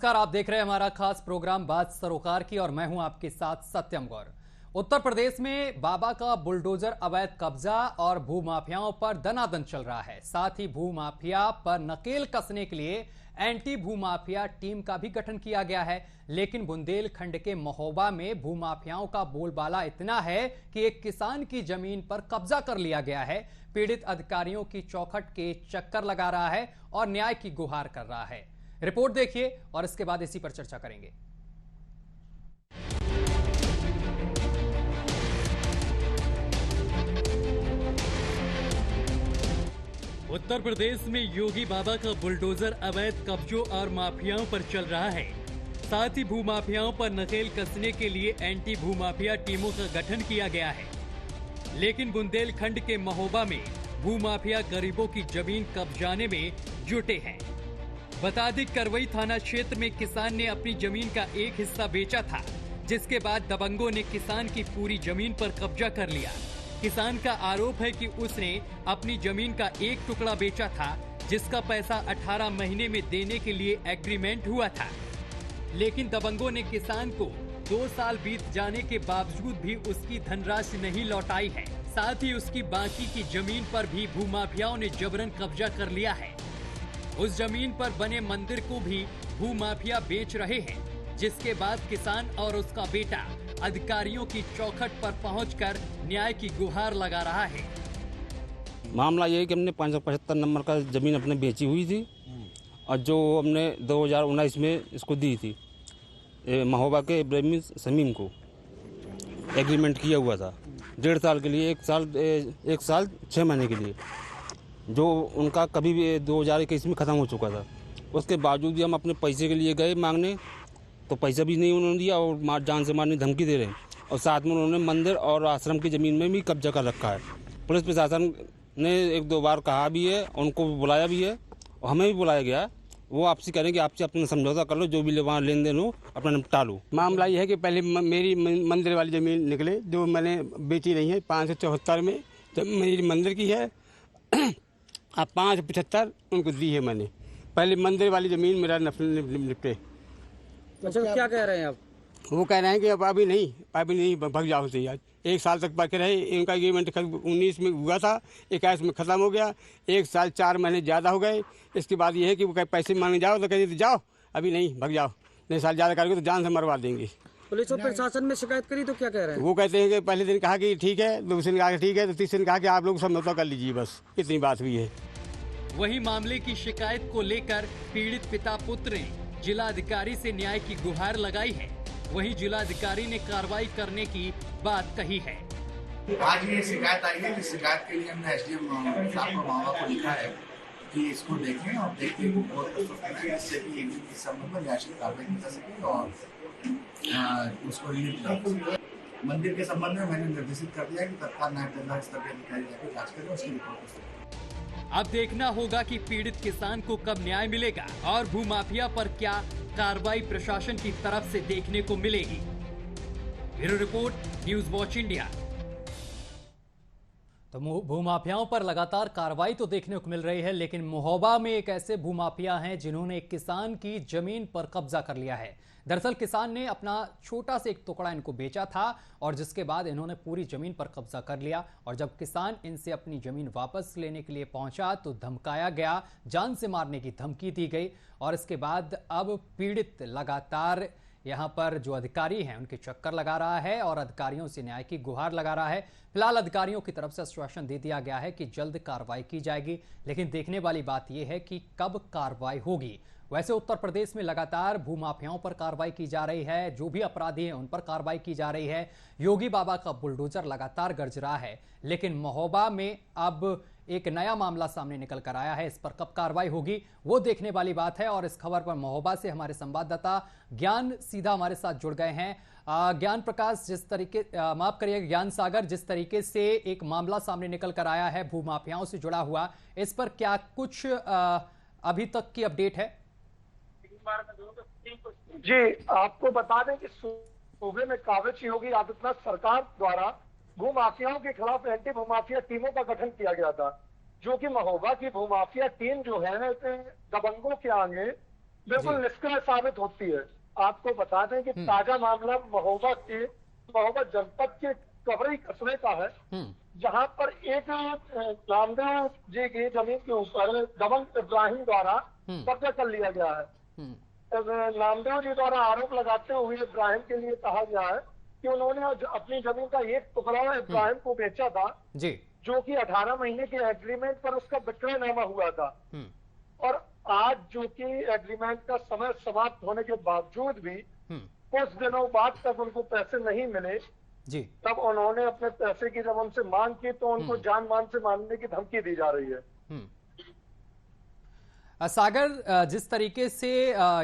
नमस्कार, आप देख रहे हैं हमारा खास प्रोग्राम बात सरोकार की और मैं हूं आपके साथ सत्यम गौर। उत्तर प्रदेश में बाबा का बुलडोजर अवैध कब्जा और भूमाफियाओं पर दनादन चल रहा है। साथ ही भूमाफिया पर नकेल कसने के लिए एंटी भूमाफिया टीम का भी गठन किया गया है। लेकिन बुंदेलखंड के महोबा में भूमाफियाओं का बोलबाला इतना है कि एक किसान की जमीन पर कब्जा कर लिया गया है। पीड़ित अधिकारियों की चौखट के चक्कर लगा रहा है और न्याय की गुहार कर रहा है। रिपोर्ट देखिए और इसके बाद इसी पर चर्चा करेंगे। उत्तर प्रदेश में योगी बाबा का बुलडोजर अवैध कब्जों और माफियाओं पर चल रहा है। साथ ही भूमाफियाओं पर नकेल कसने के लिए एंटी भूमाफिया टीमों का गठन किया गया है। लेकिन बुंदेलखंड के महोबा में भूमाफिया गरीबों की जमीन कब्जाने में जुटे हैं। बता दें, करवई थाना क्षेत्र में किसान ने अपनी जमीन का एक हिस्सा बेचा था, जिसके बाद दबंगों ने किसान की पूरी जमीन पर कब्जा कर लिया। किसान का आरोप है कि उसने अपनी जमीन का एक टुकड़ा बेचा था, जिसका पैसा 18 महीने में देने के लिए एग्रीमेंट हुआ था। लेकिन दबंगों ने किसान को 2 साल बीत जाने के बावजूद भी उसकी धनराशि नहीं लौटाई है। साथ ही उसकी बाकी की जमीन पर भी भूमाफियाओं ने जबरन कब्जा कर लिया है। उस जमीन पर बने मंदिर को भी भूमाफिया बेच रहे हैं, जिसके बाद किसान और उसका बेटा अधिकारियों की चौखट पर पहुंचकर न्याय की गुहार लगा रहा है। मामला ये है कि हमने 575 नंबर का ज़मीन अपने बेची हुई थी और जो हमने 2019 में इसको दी थी महोबा के इब्राहिम समीम को एग्रीमेंट किया हुआ था 1.5 साल के लिए, 1 साल 6 महीने के लिए, जो उनका कभी भी 2021 में ख़त्म हो चुका था। उसके बावजूद भी हम अपने पैसे के लिए गए मांगने, तो पैसा भी नहीं उन्होंने दिया और जान से मारने धमकी दे रहे हैं। और साथ में उन्होंने मंदिर और आश्रम की ज़मीन में भी कब्जा कर रखा है। पुलिस प्रशासन ने 1-2 बार कहा भी है, उनको बुलाया भी है और हमें भी बुलाया गया। वो आपसे कह रहे हैं कि आपसे अपना समझौता कर लो, जो भी वहाँ लेन देन हो अपना निपटा लो। मामला ये है कि पहले मेरी मंदिर वाली ज़मीन निकले, जो मैंने बेची नहीं है 574 में, तो मेरी मंदिर की है। अब 575 उनको दी है मैंने। पहले मंदिर वाली ज़मीन मेरा निपटे। अच्छा, क्या कह रहे हैं आप? वो कह रहे हैं कि अब अभी नहीं भग जाओ से आज 1 साल तक बाकी रहे। इनका एग्रीमेंट 19 में हुआ था, 21 में ख़त्म हो गया। 1 साल 4 महीने ज़्यादा हो गए। इसके बाद ये है कि वो कहीं पैसे मांगने जाओ तो कहते जाओ, अभी नहीं, भग जाओ, नहीं साल ज़्यादा करोगे तो जान से मरवा देंगे। पुलिस और प्रशासन में शिकायत करी तो क्या कह रहे हैं? वो कहते हैं कि पहले दिन कहा कि ठीक है, दूसरे दिन कहा कि ठीक है, तो तीसरे दिन कहा कि आप लोग समझौता कर लीजिए, बस इतनी बात हुई है। वही मामले की शिकायत को लेकर पीड़ित पिता पुत्र ने जिलाधिकारी से न्याय की गुहार लगाई है। वहीं जिलाधिकारी ने कार्रवाई करने की बात कही है। आज ये शिकायत आई है, इस शिकायत के लिए हमने एसडीएम साहब को मामला को लिखा है कि इसको देखें और देख के रिपोर्ट प्रस्तुत करें, जिससे कि इस संबंध में न्यायिक कार्रवाई की जा सके और उसको रिलीव कर। मंदिर के संबंध में मैंने निर्देशित कर दिया कि तत्काल न्याय दंडाधिकारी स्तर के अधिकारी जाकर जांच करें, उसकी रिपोर्ट प्रस्तुत करें। अब देखना होगा कि पीड़ित किसान को कब न्याय मिलेगा और भूमाफिया पर क्या कार्रवाई प्रशासन की तरफ से देखने को मिलेगी। Bureau report, news watch India. तो भूमाफियाओं पर लगातार कार्रवाई तो देखने को मिल रही है, लेकिन महोबा में एक ऐसे भूमाफिया हैं जिन्होंने एक किसान की जमीन पर कब्जा कर लिया है। दरअसल किसान ने अपना छोटा सा एक टुकड़ा इनको बेचा था और जिसके बाद इन्होंने पूरी जमीन पर कब्जा कर लिया। और जब किसान इनसे अपनी जमीन वापस लेने के लिए पहुंचा तो धमकाया गया, जान से मारने की धमकी दी गई। और इसके बाद अब पीड़ित लगातार यहां पर जो अधिकारी हैं उनके चक्कर लगा रहा है और अधिकारियों से न्याय की गुहार लगा रहा है। फिलहाल अधिकारियों की तरफ से आश्वासन दे दिया गया है कि जल्द कार्रवाई की जाएगी, लेकिन देखने वाली बात यह है कि कब कार्रवाई होगी। वैसे उत्तर प्रदेश में लगातार भूमाफियाओं पर कार्रवाई की जा रही है, जो भी अपराधी हैं उन पर कार्रवाई की जा रही है। योगी बाबा का बुलडोजर लगातार गरज रहा है, लेकिन महोबा में अब एक नया मामला सामने निकल कर आया है। इस पर कब कार्रवाई होगी वो देखने वाली बात है। और इस खबर पर महोबा से हमारे संवाददाता ज्ञान सीधा हमारे साथ जुड़ गए हैं। ज्ञान प्रकाश, जिस तरीके माफ करिए ज्ञान सागर, जिस तरीके से एक मामला सामने निकल कर आया है भूमाफियाओं से जुड़ा हुआ, इस पर क्या कुछ अभी तक की अपडेट है? जी, आपको बता दें कि सूबे में काबिज योगी आदित्यनाथ सरकार द्वारा भूमाफियाओं के खिलाफ एंटी भूमाफिया टीमों का गठन किया गया था, जो कि महोबा की भूमाफिया टीम जो है दबंगों के आगे बिल्कुल निष्क्रिय साबित होती है। आपको बता दें कि ताजा मामला महोबा जनपद के कबरई कस्बे का है, जहां पर एक नामदेव जी की जमीन के ऊपर दबंग इब्राहिम द्वारा कब्जा कर लिया गया है। नामदेव जी द्वारा आरोप लगाते हुए इब्राहिम के लिए कहा गया है कि उन्होंने अपनी जमीन का एक टुकड़ा इब्राहिम को बेचा था, जी, जो कि 18 महीने के एग्रीमेंट पर उसका विक्रयनामा हुआ था। और आज जो कि एग्रीमेंट का समय समाप्त होने के बावजूद भी कुछ दिनों बाद तक उनको पैसे नहीं मिले जी, तब उन्होंने अपने पैसे की जब उनसे मांग की तो उनको जान मान से मारने की धमकी दी जा रही है। सागर, जिस तरीके से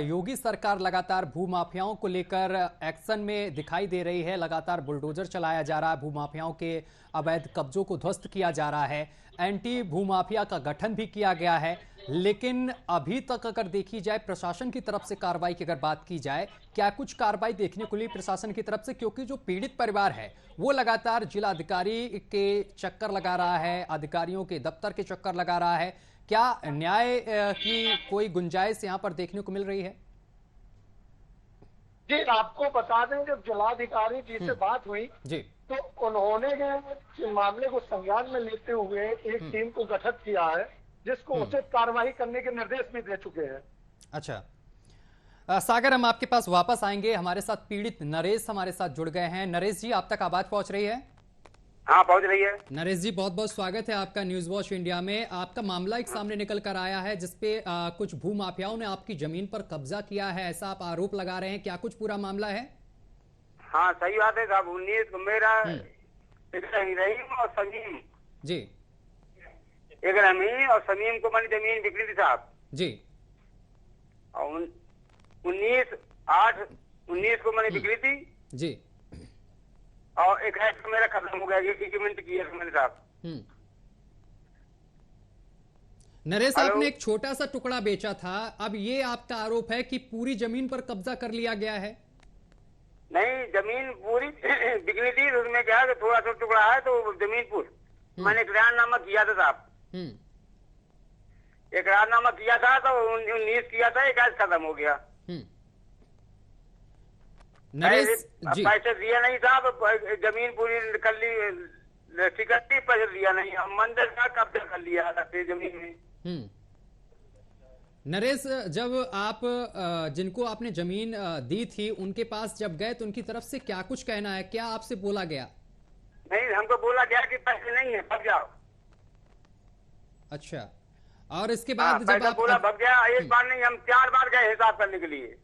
योगी सरकार लगातार भूमाफियाओं को लेकर एक्शन में दिखाई दे रही है, लगातार बुलडोजर चलाया जा रहा है, भूमाफियाओं के अवैध कब्जों को ध्वस्त किया जा रहा है, एंटी भूमाफिया का गठन भी किया गया है, लेकिन अभी तक अगर देखी जाए प्रशासन की तरफ से कार्रवाई की अगर बात की जाए, क्या कुछ कार्रवाई देखने को मिली प्रशासन की तरफ से? क्योंकि जो पीड़ित परिवार है वो लगातार जिला अधिकारी के चक्कर लगा रहा है, अधिकारियों के दफ्तर के चक्कर लगा रहा है, क्या न्याय की कोई गुंजाइश यहाँ पर देखने को मिल रही है? जी, आपको बता दें जब जिलाधिकारी जी से बात हुई जी, तो उन्होंने मामले को संज्ञान में लेते हुए एक टीम को गठित किया है, जिसको उचित कार्रवाई करने के निर्देश भी दे चुके हैं। अच्छा, सागर, हम आपके पास वापस आएंगे। हमारे साथ पीड़ित नरेश हमारे साथ जुड़ गए हैं। नरेश जी, आप तक आवाज पहुंच रही है? हाँ, पहुंच रही है। नरेश जी, बहुत बहुत स्वागत है आपका न्यूज वॉच इंडिया में। आपका मामला एक सामने निकल कर आया है जिसपे कुछ भूमाफियाओं ने आपकी जमीन पर कब्जा किया है, ऐसा आप आरोप लगा रहे हैं। क्या कुछ पूरा मामला है? हाँ, सही बात है साहब। 19 मेरा रहीम और समीम जी, एक रहीम और समीम को मैंने जमीन बिक्री थी साहब जी, और 19/8/19 को मैंने बिक्री थी जी, और एक तो मेरा खत्म हो गया, ये एग्रीमेंट किया था मैंने साहब। नरेश, आपने एक छोटा सा टुकड़ा बेचा था, अब ये आपका आरोप है कि पूरी जमीन पर कब्जा कर लिया गया है? नहीं, जमीन पूरी बिक्री थी, उसमें क्या है थोड़ा सा टुकड़ा है तो जमीन पूरी मैंने इकरारनामा किया था साहब। इकरारनामा किया था तो 19 किया था, 21 खत्म हो गया। नरेश जी, पैसे दिया नहीं साहब, जमीन पूरी कर ली, पैसे दिया नहीं, हम मंदिर का कब्जा कर लिया जमीन में। नरेश, जब आप जिनको आपने जमीन दी थी उनके पास जब गए तो उनकी तरफ से क्या कुछ कहना है? क्या आपसे बोला गया? नहीं, हमको बोला गया कि पैसे नहीं है, भाग जाओ। अच्छा, और इसके बाद जब आप बोला भाग गया, एक बार नहीं हम 4 बार गए हिसाब करने के लिए।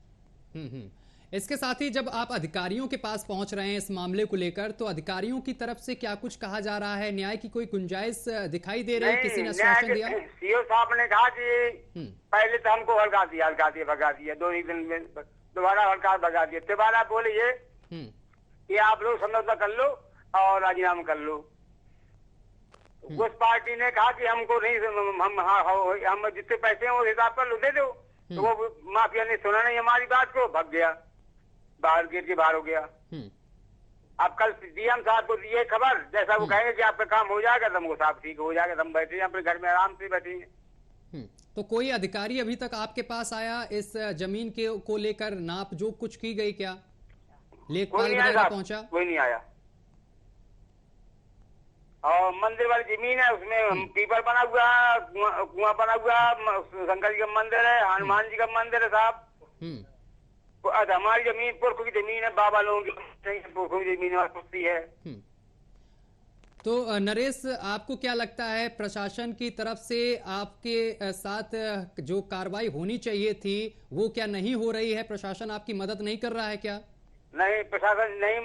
इसके साथ ही जब आप अधिकारियों के पास पहुंच रहे हैं इस मामले को लेकर, तो अधिकारियों की तरफ से क्या कुछ कहा जा रहा है? न्याय की कोई गुंजाइश दिखाई दे रही है? किसी ने आश्वासन दिया? सीओ साहब ने कहा कि पहले तो हमको भगा दिया, भगा दिया 2 ही दिन में, दोबारा हड़का भगा दिया। दोबारा बोले ये कि आप लोग समझौता कर लो और राजीनामा कर लो। उस पार्टी ने कहा कि हमको नहीं, हम जितने पैसे हैं वो हिसाब कर लो, दे दो। तो वो माफिया ने सुना नहीं हमारी बात को, भाग गया, बाहर गेट के बाहर हो गया। अब कल डीएम साहब को दिए खबर, जैसा वो कहेंगे कि आपका काम हो जाएगा, तो हमको साहब ठीक हो जाएगा, हम बैठे अपने घर में आराम से बैठेंगे। तो कोई अधिकारी अभी तक आपके पास आया इस जमीन के को लेकर नाप जो कुछ की गई? क्या लेखपाल वगैरह पहुंचा? कोई नहीं आया। और मंदिर वाली जमीन है, उसमें पीपर बना हुआ है, कुआं बना हुआ है, शंकर जी का मंदिर है, हनुमान जी का मंदिर है साहब। हमारी जमीन पुरखों की जमीन है, बाबा लोगों की पुरखों की जमीन है। तो नरेश, आपको क्या लगता है प्रशासन की तरफ से आपके साथ जो कार्रवाई होनी चाहिए थी वो क्या नहीं हो रही है? प्रशासन आपकी मदद नहीं कर रहा है क्या? नहीं, प्रशासन नहीं,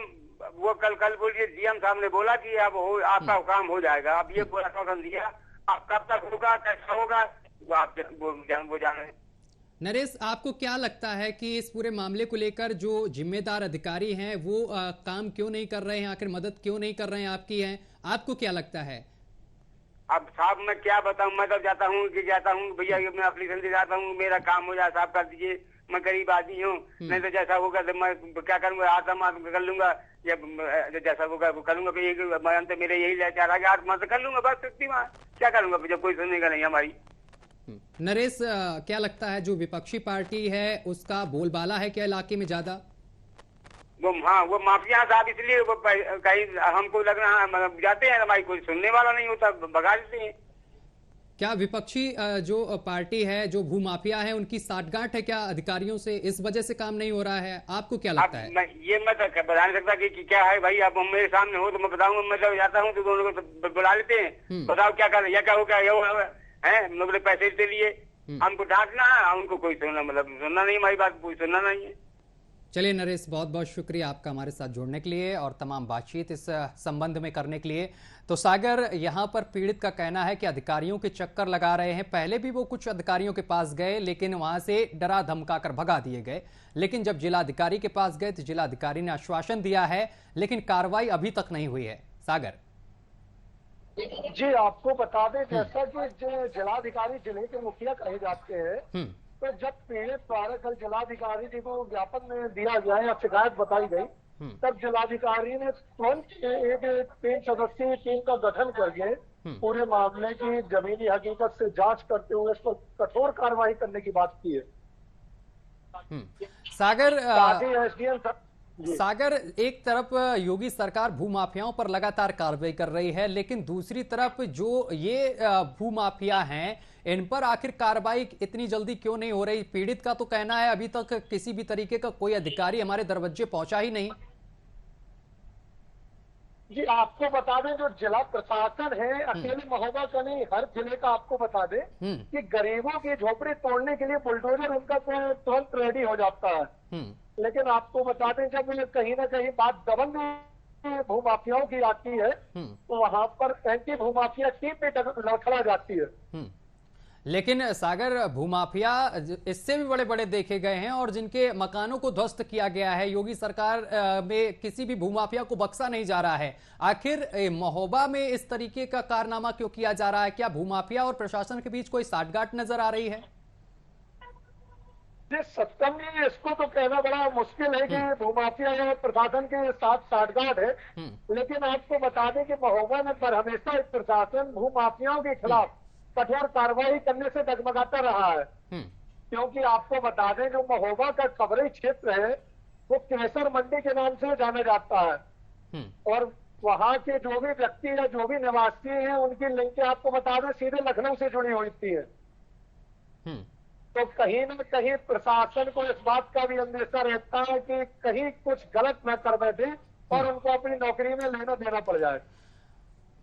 वो कल बोलिए डीएम साहब ने बोला कि अब आपका काम हो जाएगा। अब ये पूरा आश्वासन दिया, अब कब तक होगा, कैसा होगा, वो आप वो जाने। नरेश, आपको क्या लगता है कि इस पूरे मामले को लेकर जो जिम्मेदार अधिकारी हैं वो काम क्यों नहीं कर रहे हैं? आखिर मदद क्यों नहीं कर रहे हैं आपकी? हैं आपको क्या लगता है? अब साहब मैं क्या बताऊं, मैं तो जाता हूँ भैया मैं एप्लीकेशन दे जाता हूँ, मेरा काम हो जाए साहब कर दीजिए, मैं गरीब आदमी हूँ, नहीं तो जैसा होगा तो मैं क्या करूंगा, आत्मा कर लूंगा, या जैसा होगा वो करूंगा। मैं तो मेरे यही लाचार आ गया, आत्मा से कर लूंगा, बस इतनी क्या करूंगा जब कोई सुनेगा नहीं हमारी। नरेश, क्या लगता है जो विपक्षी पार्टी है उसका बोलबाला है क्या इलाके में ज्यादा? वो माफिया साहब, इसलिए वो कहीं हमको लग रहा है, मतलब जाते हैं हमारी कोई सुनने वाला नहीं होता, भगा देते हैं। क्या विपक्षी जो पार्टी है, जो भूमाफिया है, उनकी साठगांठ है क्या अधिकारियों से, इस वजह से काम नहीं हो रहा है? आपको क्या लगता है? ये मैं तो बता नहीं सकता कि क्या है भाई। आप मेरे सामने हो तो मैं बताऊंगा। मैं जब जाता हूँ तो दोनों को बुला लेते हैं, बताओ क्या कर, या क्या हो, क्या है, मतलब पैसे दे लिए, हमको डांटना है, उनको कोई सुनना, मतलब सुनना नहीं, हमारी बात कोई सुनना नहीं है। चलिए नरेश, बहुत बहुत शुक्रिया आपका हमारे साथ जुड़ने के लिए और तमाम बातचीत इस संबंध में करने के लिए। तो सागर, यहाँ पर पीड़ित का कहना है कि अधिकारियों के चक्कर लगा रहे हैं। पहले भी वो कुछ अधिकारियों के पास गए लेकिन वहां से डरा धमका कर भगा दिए गए, लेकिन जब जिलाधिकारी के पास गए तो जिलाधिकारी ने आश्वासन दिया है, लेकिन कार्रवाई अभी तक नहीं हुई है। सागर जी, आपको बता दें, जैसा कि जिलाधिकारी जिले के मुखिया कहे जाते हैं, तो जब पीड़ित द्वारा कल जिलाधिकारी जी को ज्ञापन में दिया गया या शिकायत बताई गई, तब जिलाधिकारी ने तुरंत एक 3 सदस्यीय टीम का गठन करके पूरे मामले की जमीनी हकीकत से जांच करते हुए इस पर कठोर कार्रवाई करने की बात की है। सागर, एसडीएम सागर, एक तरफ योगी सरकार भूमाफियाओं पर लगातार कार्रवाई कर रही है, लेकिन दूसरी तरफ जो ये भूमाफिया हैं, इन पर आखिर कार्रवाई इतनी जल्दी क्यों नहीं हो रही? पीड़ित का तो कहना है अभी तक किसी भी तरीके का कोई अधिकारी हमारे दरवाजे पहुंचा ही नहीं। जी, आपको बता दें, जो जिला प्रशासन है, अकेले महोबा का नहीं, हर जिले का आपको बता दें कि गरीबों की झोपड़ी तोड़ने के लिए बुलडोजर उनका तुरंत रेडी हो जाता है। लेकिन आपको बता दें, जब कहीं ना कहीं बात दबंग भूमाफियाओं की आती है तो वहां पर एंटी भूमाफिया टीम भी लड़खड़ा जाती है। लेकिन सागर, भूमाफिया इससे भी बड़े बड़े देखे गए हैं और जिनके मकानों को ध्वस्त किया गया है। योगी सरकार में किसी भी भूमाफिया को बख्शा नहीं जा रहा है। आखिर महोबा में इस तरीके का कारनामा क्यों किया जा रहा है? क्या भूमाफिया और प्रशासन के बीच कोई साठगांठ नजर आ रही है? सत्ता में इसको तो कहना बड़ा मुश्किल है कि भूमाफिया या प्रशासन के साथ साठगांठ है, लेकिन आपको बता दें कि महोबा में पर हमेशा प्रशासन भूमाफियाओं के खिलाफ कठोर कार्रवाई करने से डगमगाता रहा है। क्योंकि आपको बता दें, जो महोबा का कवरेज क्षेत्र है वो केसर मंडी के नाम से जाना जाता है, और वहाँ के जो भी व्यक्ति या जो भी निवासी हैं उनकी लिंकें आपको बता दें सीधे लखनऊ से जुड़ी होती है। तो कहीं न कहीं प्रशासन को इस बात का भी अंदेशा रहता है कि कहीं कुछ गलत न कर बैठे और उनको अपनी नौकरी में लेना देना पड़ जाए।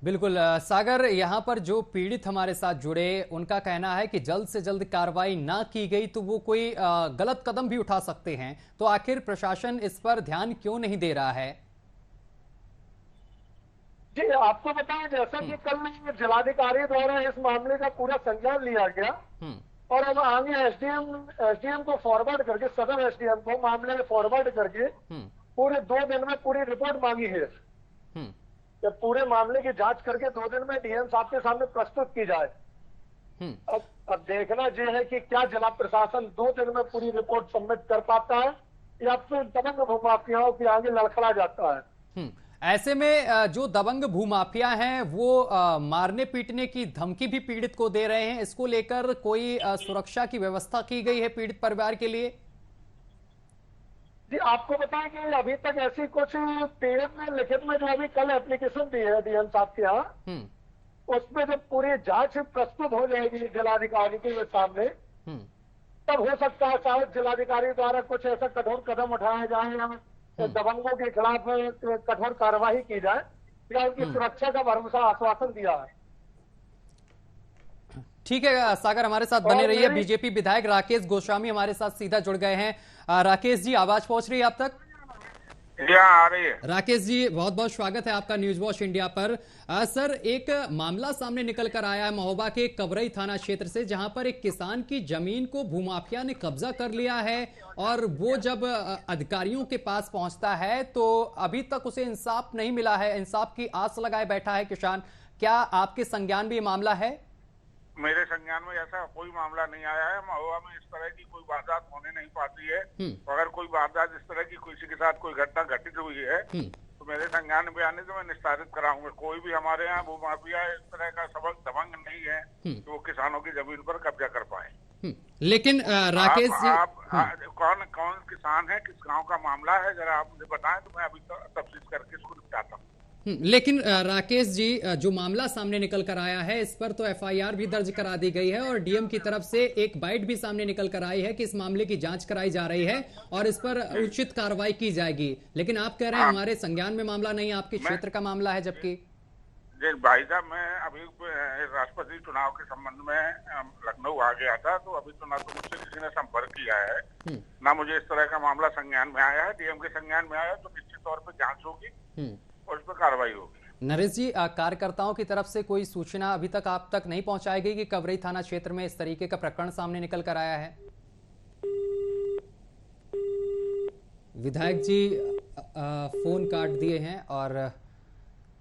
बिल्कुल सागर, यहाँ पर जो पीड़ित हमारे साथ जुड़े, उनका कहना है कि जल्द से जल्द कार्रवाई ना की गई तो वो कोई गलत कदम भी उठा सकते हैं। तो आखिर प्रशासन इस पर ध्यान क्यों नहीं दे रहा है? जी, आपको बताएं, जैसा कि कल जिलाधिकारी द्वारा इस मामले का पूरा संज्ञान लिया गया और अब आगे एसडीएम को फॉरवर्ड करके, सदर एसडीएम को मामले में फॉरवर्ड करके पूरे 2 दिन में पूरी रिपोर्ट मांगी है। पूरे मामले की जांच करके 2 दिन में डीएम साहब के सामने प्रस्तुत की जाए। अब देखना यह है कि क्या जिला प्रशासन 2 दिन में पूरी रिपोर्ट सबमिट कर पाता है या फिर दबंग भूमाफियाओं के आगे लड़खड़ा जाता है। ऐसे में जो दबंग भूमाफिया हैं वो मारने पीटने की धमकी भी पीड़ित को दे रहे हैं। इसको लेकर कोई सुरक्षा की व्यवस्था की गई है पीड़ित परिवार के लिए? जी, आपको बताएं कि अभी तक ऐसी कुछ पीड़ित ने लिखित में जो अभी कल एप्लीकेशन दी है डीएम साहब के यहाँ, उसमें जब पूरी जांच प्रस्तुत हो जाएगी जिलाधिकारी के सामने, तब हो सकता है शायद जिलाधिकारी द्वारा कुछ ऐसा कठोर कदम उठाया जाए या दबंगों के खिलाफ कठोर कार्रवाई की जाए या उनकी सुरक्षा का भरोसा आश्वासन दिया है। ठीक है सागर, हमारे साथ बने रहिए। बीजेपी विधायक राकेश गोस्वामी हमारे साथ सीधा जुड़ गए हैं। राकेश जी, आवाज पहुंच रही है आप तक? आ रही है। राकेश जी, बहुत बहुत स्वागत है आपका न्यूज वॉच इंडिया पर। सर, एक मामला सामने निकल कर आया है महोबा के कवरई थाना क्षेत्र से, जहां पर एक किसान की जमीन को भूमाफिया ने कब्जा कर लिया है और वो जब अधिकारियों के पास पहुंचता है तो अभी तक उसे इंसाफ नहीं मिला है। इंसाफ की आस लगाए बैठा है किसान। क्या आपके संज्ञान में ये मामला है? मेरे संज्ञान में ऐसा कोई मामला नहीं आया है। महोबा में इस तरह की कोई वारदात होने नहीं पाती है। अगर कोई वारदात इस तरह की किसी के साथ कोई घटना घटित हुई है तो तो मेरे संज्ञान में आने तो मैं निस्तारित कराऊंगा। कोई भी हमारे यहाँ भूमाफिया इस तरह का सबक दबंग नहीं है कि वो किसानों की जमीन पर कब्जा कर पाए। लेकिन राकेश जी, आप कौन कौन किसान है, किस गांव का मामला है, जरा आप मुझे बताएं तो मैं अभी तफ्तीश करके इसको निपटाता हूँ। लेकिन राकेश जी, जो मामला सामने निकल कर आया है इस पर तो एफआईआर भी दर्ज करा दी गई है और डीएम की तरफ से एक बाइट भी सामने निकल कर आई है कि इस मामले की जांच कराई जा रही है और इस पर उचित कार्रवाई की जाएगी। लेकिन आप कह रहे हैं हमारे संज्ञान में मामला नहीं, आपके क्षेत्र का मामला है। जबकि भाई साहब, मैं अभी राष्ट्रपति चुनाव के संबंध में लखनऊ आ गया था, तो अभी तो ना तो मुझसे किसी ने संपर्क किया है, ना मुझे इस तरह का मामला संज्ञान में आया है। डीएम के संज्ञान में आया तो निश्चित तौर पर जांच होगी और उस पर कार्रवाई होगी। नरेश जी, कार्यकर्ताओं की तरफ से कोई सूचना अभी तक आप तक नहीं पहुंचाई गई कि कवरई थाना क्षेत्र में इस तरीके का प्रकरण सामने निकल कर आया है? विधायक जी फोन काट दिए हैं और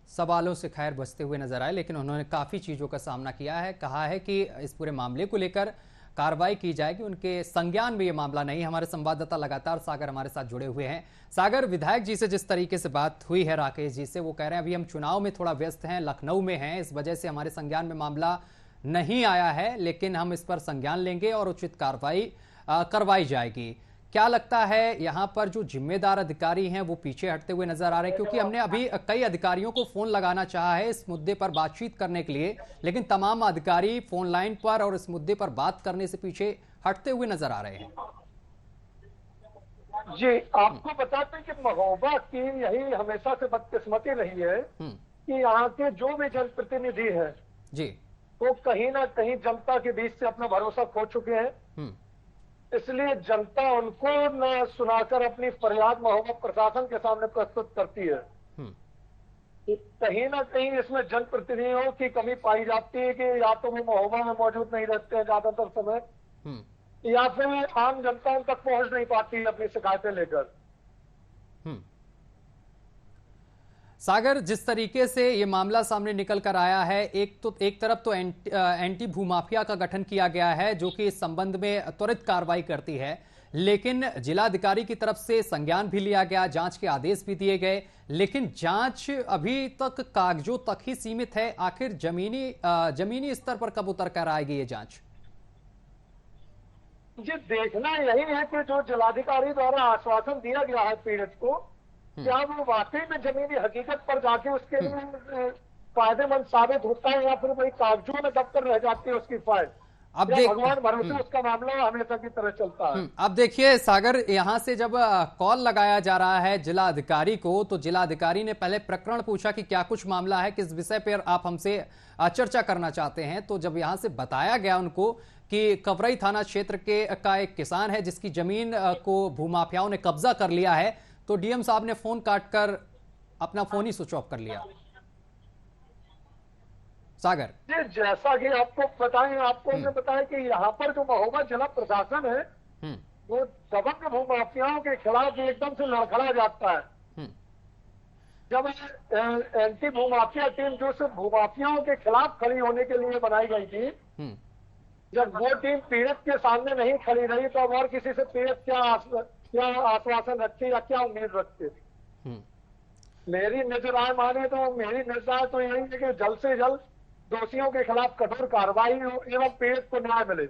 सवालों से खैर बचते हुए नजर आए, लेकिन उन्होंने काफी चीजों का सामना किया है। कहा है कि इस पूरे मामले को लेकर कार्रवाई की जाएगी, उनके संज्ञान में ये मामला नहीं। हमारे संवाददाता लगातार सागर हमारे साथ जुड़े हुए हैं। सागर, विधायक जी से जिस तरीके से बात हुई है राकेश जी से, वो कह रहे हैं अभी हम चुनाव में थोड़ा व्यस्त हैं, लखनऊ में हैं, इस वजह से हमारे संज्ञान में मामला नहीं आया है, लेकिन हम इस पर संज्ञान लेंगे और उचित कार्रवाई करवाई जाएगी। क्या लगता है यहाँ पर जो जिम्मेदार अधिकारी हैं वो पीछे हटते हुए नजर आ रहे हैं? क्योंकि हमने अभी कई अधिकारियों को फोन लगाना चाहा है इस मुद्दे पर बातचीत करने के लिए, लेकिन तमाम अधिकारी फोन लाइन पर और इस मुद्दे पर बात करने से पीछे हटते हुए नजर आ रहे हैं। जी, आपको बताते हैं कि महोबा की यही हमेशा से बदकिस्मती रही है कि यहाँ के जो भी जनप्रतिनिधि हैं जी, वो कहीं ना कहीं जनता के बीच से अपना भरोसा खो चुके हैं। इसलिए जनता उनको न सुनाकर अपनी फरियाद महोबा प्रशासन के सामने प्रस्तुत करती है। कहीं ना कहीं इसमें जनप्रतिनिधियों की कमी पाई जाती है कि या तो वो महोबा में मौजूद नहीं रहते हैं ज्यादातर समय, या फिर आम जनता उन तक पहुंच नहीं पाती है अपनी शिकायतें लेकर। सागर, जिस तरीके से ये मामला सामने निकल कर आया है, एक तरफ तो एंटी भूमाफिया का गठन किया गया है जो कि इस संबंध में त्वरित कार्रवाई करती है, लेकिन जिलाधिकारी की तरफ से संज्ञान भी लिया गया, जांच के आदेश भी दिए गए, लेकिन जांच अभी तक कागजों तक ही सीमित है। आखिर जमीनी स्तर पर कब उतर कर आएगी ये जांच? जी, देखना यही है कि जो जिलाधिकारी द्वारा आश्वासन दिया गया है पीड़ित को, क्या वो वाकई में जमीनी हकीकत पर जाके उसके लिए फायदेमंद साबित होता है या फिर वही कागजों में दबकर रह जाती है उसकी फाइल। अब भगवान भरोसे उसका मामला हमेशा की तरह चलता है। अब देखिए सागर, यहाँ से जब कॉल लगाया जा रहा है जिला अधिकारी को, तो जिला अधिकारी ने पहले प्रकरण पूछा कि क्या कुछ मामला है, किस विषय पर आप हमसे चर्चा करना चाहते हैं। तो जब यहाँ से बताया गया उनको कि कवरई थाना क्षेत्र का एक किसान है जिसकी जमीन को भूमाफियाओं ने कब्जा कर लिया है, तो डीएम साहब ने फोन काटकर अपना फोन ही स्विच ऑफ कर लिया। सागर जी, जैसा कि आपको बताएं, आपको मैं बताया कि यहाँ पर जो महोबा जिला प्रशासन है वो दबंग भूमाफियाओं के खिलाफ एकदम से लड़खड़ा जाता है। जब एंटी भूमाफिया टीम जो सिर्फ भूमाफियाओं के खिलाफ खड़ी होने के लिए बनाई गई थी, जब वो टीम पीड़ित के सामने नहीं खड़ी रही तो अब और किसी से पीड़ित क्या आश्वासन रखते या क्या उम्मीद रखते। मेरी नजर माने तो मेरी नजर तो यही है कि जल्द से जल्द दोषियों के खिलाफ कठोर कार्रवाई हो एवं पीड़ित को न्याय मिले।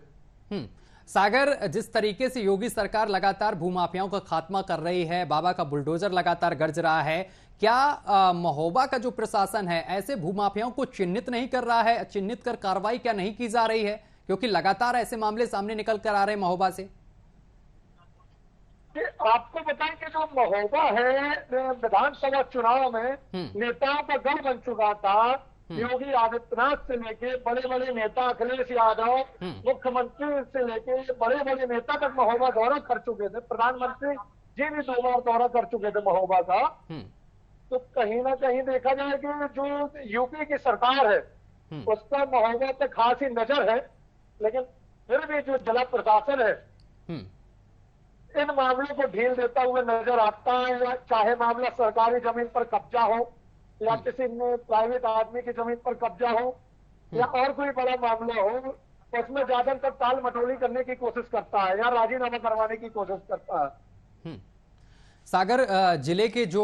सागर, जिस तरीके से योगी सरकार लगातार भूमाफियाओं का खात्मा कर रही है, बाबा का बुलडोजर लगातार गरज रहा है, क्या महोबा का जो प्रशासन है ऐसे भूमाफियाओं को चिन्हित नहीं कर रहा है? चिन्हित कर कार्रवाई क्या नहीं की जा रही है? क्योंकि लगातार ऐसे मामले सामने निकल कर आ रहे हैं महोबा से। आपको बताएं कि जो महोबा है विधानसभा चुनाव में नेताओं का गढ़ बन चुका था। योगी आदित्यनाथ से लेके बड़े बड़े नेता अखिलेश यादव, मुख्यमंत्री से लेके बड़े बड़े नेता तक महोबा दौरा कर चुके थे। प्रधानमंत्री जी भी 2 बार दौरा कर चुके थे महोबा का। तो कहीं ना कहीं देखा जाए कि जो यूपी की सरकार है उस पर महोबा पे खासी नजर है, लेकिन फिर भी जो जिला प्रशासन है इन मामलों को ढील देता हुआ नजर आता है। चाहे मामला सरकारी जमीन पर कब्जा हो या किसी प्राइवेट आदमी की जमीन पर कब्जा हो या और कोई बड़ा मामला हो, उसमें ज्यादातर टाल मटोली करने की कोशिश करता है या राजीनामा करवाने की कोशिश करता है। सागर, जिले के जो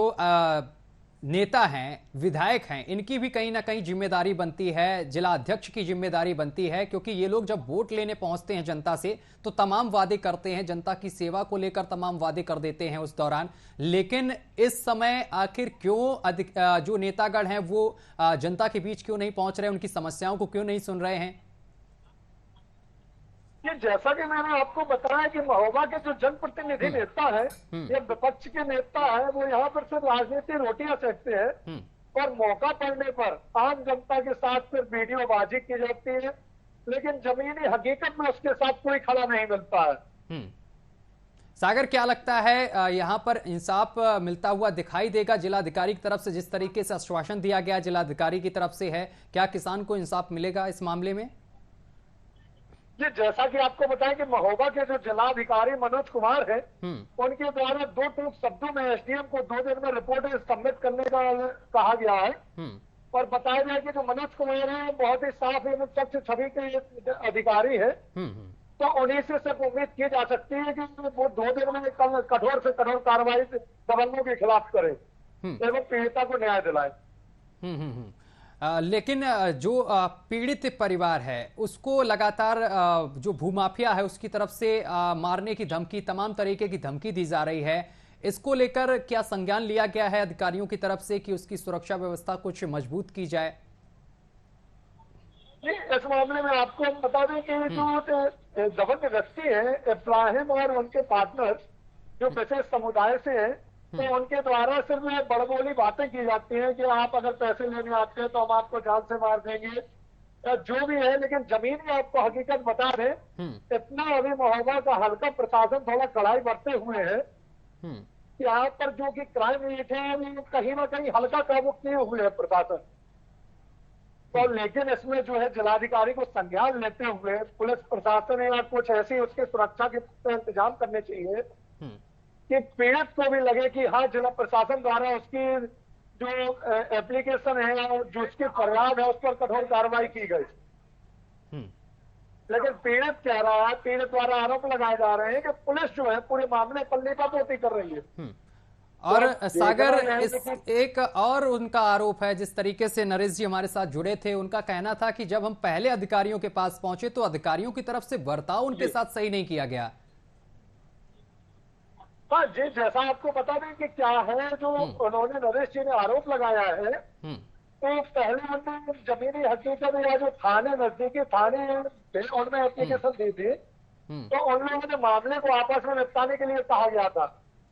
नेता हैं, विधायक हैं, इनकी भी कहीं ना कहीं जिम्मेदारी बनती है, जिला अध्यक्ष की जिम्मेदारी बनती है, क्योंकि ये लोग जब वोट लेने पहुंचते हैं जनता से तो तमाम वादे करते हैं, जनता की सेवा को लेकर तमाम वादे कर देते हैं उस दौरान। लेकिन इस समय आखिर क्यों जो नेतागण हैं वो जनता के बीच क्यों नहीं पहुंच रहे, उनकी समस्याओं को क्यों नहीं सुन रहे हैं? ये जैसा कि मैंने आपको बताया कि महोबा के जो जनप्रतिनिधि नेता है, ये विपक्ष के नेता है, वो यहाँ पर सिर्फ राजनीति रोटियां सेकते हैं और मौका पड़ने पर आम जनता के साथ फिर वीडियोबाजी की जाती है, लेकिन जमीनी हकीकत में उसके साथ कोई खड़ा नहीं मिलता है। सागर, क्या लगता है यहाँ पर इंसाफ मिलता हुआ दिखाई देगा जिलाधिकारी की तरफ से? जिस तरीके से आश्वासन दिया गया जिलाधिकारी की तरफ से है, क्या किसान को इंसाफ मिलेगा इस मामले में? ये जैसा कि आपको बताएं कि महोबा के जो जिलाधिकारी मनोज कुमार है, उनके द्वारा 2 टूक शब्दों में एसडीएम को 2 दिन में रिपोर्ट सबमिट करने का कहा गया है और बताया गया कि जो मनोज कुमार है बहुत ही साफ एवं स्वच्छ छवि के अधिकारी है, तो उन्हीं से सिर्फ उम्मीद की जा सकती है कि वो 2 दिन में कठोर से कठोर कार्रवाई दबंगों के खिलाफ करे एवं पीड़िता को न्याय दिलाए। लेकिन जो पीड़ित परिवार है उसको लगातार जो भूमाफिया है उसकी तरफ से मारने की धमकी, तमाम तरीके की धमकी दी जा रही है। इसको लेकर क्या संज्ञान लिया गया है अधिकारियों की तरफ से कि उसकी सुरक्षा व्यवस्था कुछ मजबूत की जाए? जी, इस मामले में आपको बता दें कि जो दबंग व्यक्ति है इब्राहिम और उनके पार्टनर जो विशेष समुदाय से है, तो उनके द्वारा सिर्फ बड़बोली बातें की जाती हैं कि आप अगर पैसे लेने आते हैं तो हम आपको जान से मार देंगे, जो भी है। लेकिन जमीन में आपको हकीकत बता दें, इतना अभी महोबा का हल्का प्रशासन थोड़ा कड़ाई बरते हुए है। यहाँ पर जो कि क्राइम रेट है वो कहीं ना कहीं हल्का काबू किए हुए है प्रशासन। तो लेकिन इसमें जो है जिलाधिकारी को संज्ञान लेते हुए पुलिस प्रशासन या कुछ ऐसी उसकी सुरक्षा के इंतजाम करने चाहिए कि पीड़ित को भी लगे कि हाँ, जिला प्रशासन द्वारा उसकी जो एप्लीकेशन है और जो उसकी फरियाद है उस पर कठोर कार्रवाई की गई। लेकिन पीड़ित कह रहा है, पीड़ित द्वारा आरोप लगाए जा रहे हैं कि पुलिस जो है पूरे मामले पर लीपापोती कर रही है। और सागर, एक और उनका आरोप है, जिस तरीके से नरेश जी हमारे साथ जुड़े थे, उनका कहना था कि जब हम पहले अधिकारियों के पास पहुंचे तो अधिकारियों की तरफ से बर्ताव उनके साथ सही नहीं किया गया। हाँ जी, जैसा आपको बता दें कि क्या है जो उन्होंने नरेश जी ने आरोप लगाया है, तो पहले हमने जमीनी हकीकत या जो थाने नजदीकी थाने उनमें एप्लीकेशन दी थी, तो उन लोगों ने मामले को आपस में निपटाने के लिए कहा गया था।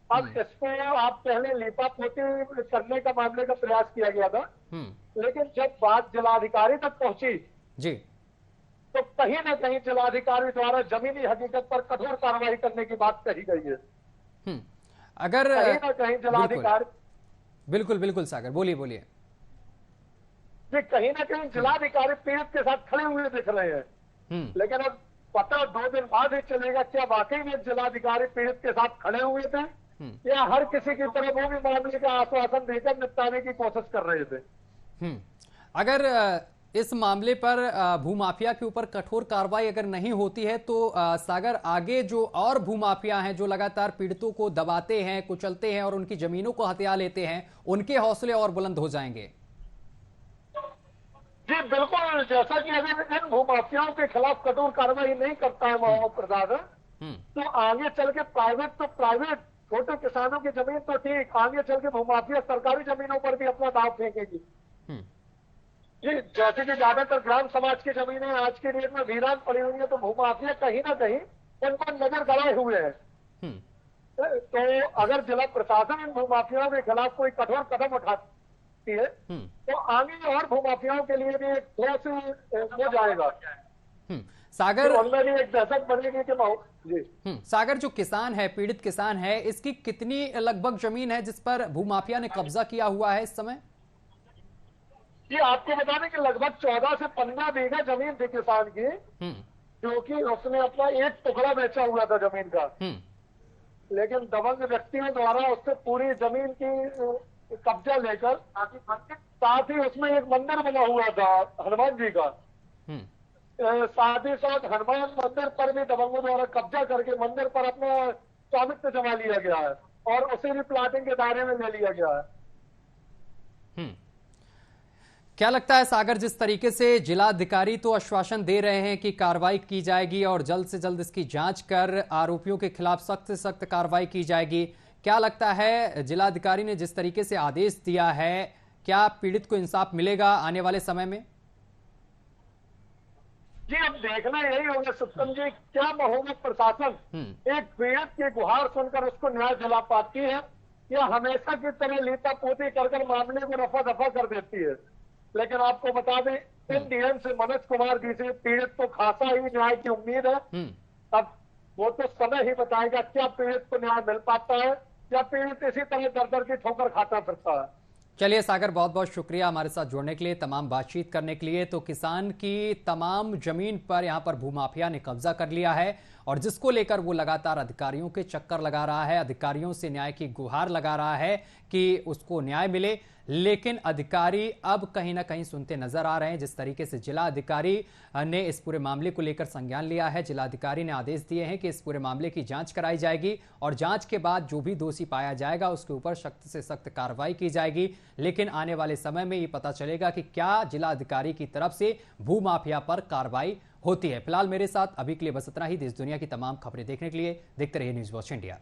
अब इसको आप पहले लीपापोती करने का मामले का प्रयास किया गया था, लेकिन जब बात जिलाधिकारी तक पहुंची जी, तो कहीं ना कहीं जिलाधिकारी द्वारा जमीनी हकीकत पर कठोर कार्रवाई करने की बात कही गई है। अगर कहीं ना कहीं जिलाधिकारी, बिल्कुल बिल्कुल सागर, बोलिए बोलिए। कहीं ना कहीं जिलाधिकारी पीड़ित के साथ खड़े हुए दिख रहे हैं, लेकिन अब पता 2 दिन बाद ही चलेगा क्या वाकई में जिलाधिकारी पीड़ित के साथ खड़े हुए थे या हर किसी की तरफ वो भी मामले का आश्वासन देकर निपटाने की कोशिश कर रहे थे। अगर इस मामले पर भूमाफिया के ऊपर कठोर कार्रवाई अगर नहीं होती है तो सागर, आगे जो और भूमाफिया हैं जो लगातार पीड़ितों को दबाते हैं, कुचलते हैं और उनकी जमीनों को हथिया लेते हैं, उनके हौसले और बुलंद हो जाएंगे। जी बिल्कुल, जैसा कि अगर इन भूमाफियाओं के खिलाफ कठोर कार्रवाई नहीं करता है महोबा प्रशासन, तो आगे चल के प्राइवेट छोटे किसानों की जमीन तो ठीक, आगे चल के भूमाफिया सरकारी जमीनों पर भी अपना दाव फेंकेगी। जी, जैसे कि ज्यादातर ग्राम समाज की जमीनें आज के डेट में वीरान पड़ी हुई है, तो भूमाफिया कहीं ना कहीं उन पर नजर गड़ाए हुए हैं। तो अगर जिला प्रशासन इन भूमाफियाओं के खिलाफ कोई कठोर कदम उठाती है तो आगे और भूमाफियाओं के लिए भी एक ठोस हो जाएगा। सागर, तो उनमें भी एक दहशत बनेगी कि जी सागर, जो किसान है, पीड़ित किसान है, इसकी कितनी लगभग जमीन है जिस पर भूमाफिया ने कब्जा किया हुआ है इस समय? ये आपको बता दें कि लगभग 14 से 15 बीघा जमीन थी किसान की, जो कि उसने अपना एक टुकड़ा बेचा हुआ था जमीन का, लेकिन दबंग व्यक्तियों द्वारा उससे पूरी जमीन की कब्जा लेकर, साथ ही उसमें एक मंदिर बना हुआ था हनुमान जी का, साथ ही साथ हनुमान मंदिर पर भी दबंगों द्वारा कब्जा करके मंदिर पर अपना स्वामित्व जमा लिया गया है और उसे भी प्लाटिंग के दायरे में ले लिया गया है। क्या लगता है सागर, जिस तरीके से जिलाधिकारी तो आश्वासन दे रहे हैं कि कार्रवाई की जाएगी और जल्द से जल्द इसकी जांच कर आरोपियों के खिलाफ सख्त से सख्त कार्रवाई की जाएगी, क्या लगता है जिलाधिकारी ने जिस तरीके से आदेश दिया है, क्या पीड़ित को इंसाफ मिलेगा आने वाले समय में? जी, अब देखना यही होगा सत्यम जी, क्या महोबा प्रशासन एक पीड़ित की गुहार सुनकर उसको न्याय दिला पाती है या हमेशा की तरह लीता पोती कर मामले को रफा दफा कर देती है। लेकिन आपको बता दें, इन डीएम से मनोज कुमार जी से पीड़ित को खासा ही न्याय की उम्मीद है। अब वो तो समय ही बताएगा क्या पीड़ित को न्याय मिल पाता है या पीड़ित इसी तरह दर दर की ठोकर खाता फिरता है। चलिए सागर, बहुत बहुत शुक्रिया हमारे साथ जुड़ने के लिए, तमाम बातचीत करने के लिए। तो किसान की तमाम जमीन पर यहां पर भूमाफिया ने कब्जा कर लिया है और जिसको लेकर वो लगातार अधिकारियों के चक्कर लगा रहा है, अधिकारियों से न्याय की गुहार लगा रहा है कि उसको न्याय मिले। लेकिन अधिकारी अब कहीं ना कहीं सुनते नजर आ रहे हैं। जिस तरीके से जिला अधिकारी ने इस पूरे मामले को लेकर संज्ञान लिया है, जिला अधिकारी ने आदेश दिए हैं कि इस पूरे मामले की जांच कराई जाएगी और जांच के बाद जो भी दोषी पाया जाएगा उसके ऊपर सख्त से सख्त कार्रवाई की जाएगी। लेकिन आने वाले समय में ये पता चलेगा कि क्या जिला अधिकारी की तरफ से भूमाफिया पर कार्रवाई होती है। फिलहाल मेरे साथ अभी के लिए बस इतना ही। देश दुनिया की तमाम खबरें देखने के लिए देखते रहिए न्यूज़ वॉच इंडिया।